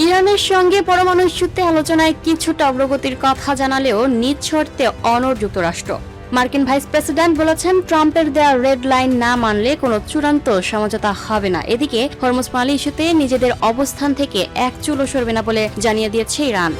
ইরানের সঙ্গে পরমাণু ইস্যুতে আলোচনায় কিছুটা অগ্রগতির কথা জানালেও নিজ শর্তে অনড় যুক্তরাষ্ট্র। মার্কিন ভাইস প্রেসিডেন্ট বলেছেন, ট্রাম্পের দেয়া রেড লাইন না মানলে কোনো চূড়ান্ত সমঝোতা হবে না। এদিকে হরমুজ প্রণালী ইস্যুতে নিজেদের অবস্থান থেকে এক চুলও সরবে না বলে জানিয়ে দিয়েছে ইরান।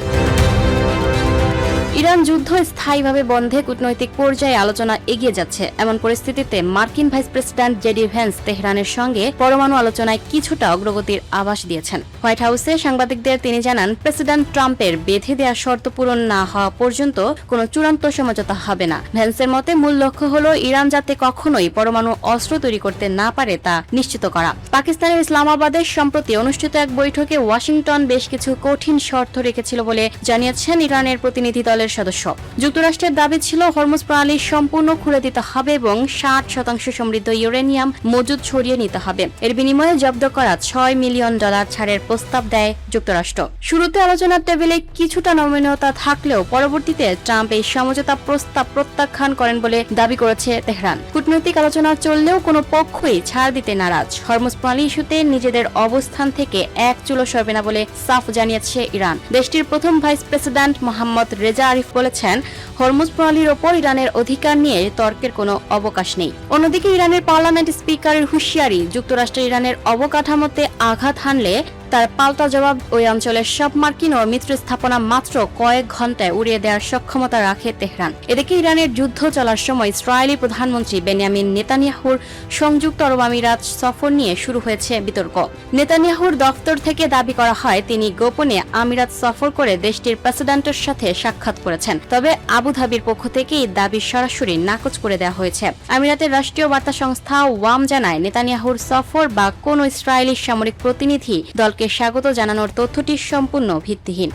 ইরান যুদ্ধ স্থায়ীভাবে বন্ধে কূটনৈতিক পর্যায়ে আলোচনা এগিয়ে যাচ্ছে। এমন পরিস্থিতিতে মার্কিন ভাইস প্রেসিডেন্ট জেডি ভ্যান্স তেহরানের সঙ্গে পরমাণু আলোচনায় কিছুটা অগ্রগতির আভাস দিয়েছেন। হোয়াইট হাউসে সাংবাদিকদের তিনি জানান, প্রেসিডেন্ট ট্রাম্পের বেঁধে দেওয়া শর্ত পূরণ না হওয়া পর্যন্ত কোনো চূড়ান্ত সমঝোতা হবে না। ভ্যান্সের মতে মূল লক্ষ্য হল ইরান যাতে কখনোই পরমাণু অস্ত্র তৈরি করতে না পারে তা নিশ্চিত করা। পাকিস্তানের ইসলামাবাদে সম্প্রতি অনুষ্ঠিত এক বৈঠকে ওয়াশিংটন বেশ কিছু কঠিন শর্ত রেখেছিল বলে জানিয়েছেন ইরানের প্রতিনিধি দলের সদস্য। যুক্তরাষ্ট্রের দাবি ছিল হরমুজ প্রণালী সম্পূর্ণ খুলে দিতে হবে এবং 60% সমৃদ্ধ ইউরেনিয়াম মজুদ সরিয়ে নিতে হবে। এর বিনিময়ে জব্দ করা $6 মিলিয়ন ছাড়ের প্রস্তাব দেয় যুক্তরাষ্ট্র। শুরুতে আলোচনার টেবিলে কিছুটা নমনীয়তা থাকলেও পরবর্তীতে ট্রাম্প এই সমঝোতা প্রস্তাব প্রত্যাখ্যান করেন বলে দাবি করেছে তেহরান। কূটনৈতিক আলোচনা চললেও কোনো পক্ষই ছাড় দিতে নারাজ। হরমুজ প্রণালী ইস্যুতে নিজেদের অবস্থান থেকে এক চুলও সরবে না বলে সাফ জানিয়েছে ইরান। দেশটির প্রথম ভাইস প্রেসিডেন্ট মোহাম্মদ রেজা আরিফ বলেছেন, হরমুজ প্রণালীর ওপর ইরানের অধিকার নিয়ে তর্কের কোনো অবকাশ নেই। অন্যদিকে ইরানের পার্লামেন্ট স্পিকারের হুঁশিয়ারি, যুক্তরাষ্ট্র ইরানের অবকাঠামোতে আঘাত হানলে তার পাল্টা জবাব ওই অঞ্চলের সব মার্কিন ও মিত্র স্থাপনা মাত্র কয়েক ঘন্টায় উড়িয়ে দেওয়ার সক্ষমতা রাখে তেহরান। এদিকে ইরানের যুদ্ধ চলার সময় ইসরায়েলি প্রধানমন্ত্রী বেনিয়ামিন নেতানিয়াহুর সংযুক্ত আরব আমিরাত সফর নিয়ে শুরু হয়েছে বিতর্ক। নেতানিয়াহুর দফতর থেকে দাবি করা হয়, তিনি গোপনে আমিরাত সফর করে দেশটির প্রেসিডেন্টের সাথে সাক্ষাৎ করেছেন। তবে আবুধাবির পক্ষ থেকে এই দাবি সরাসরি নাকচ করে দেওয়া হয়েছে। আমিরাতের রাষ্ট্রীয় বার্তা সংস্থা ওয়াম জানায়, নেতানিয়াহুর সফর বা কোনো ইসরায়েলি সামরিক প্রতিনিধি দলকে স্বাগত জানানোর তথ্যটি সম্পূর্ণ ভিত্তিহীন।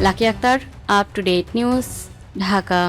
Lucky Akter, up to date news, Dhaka.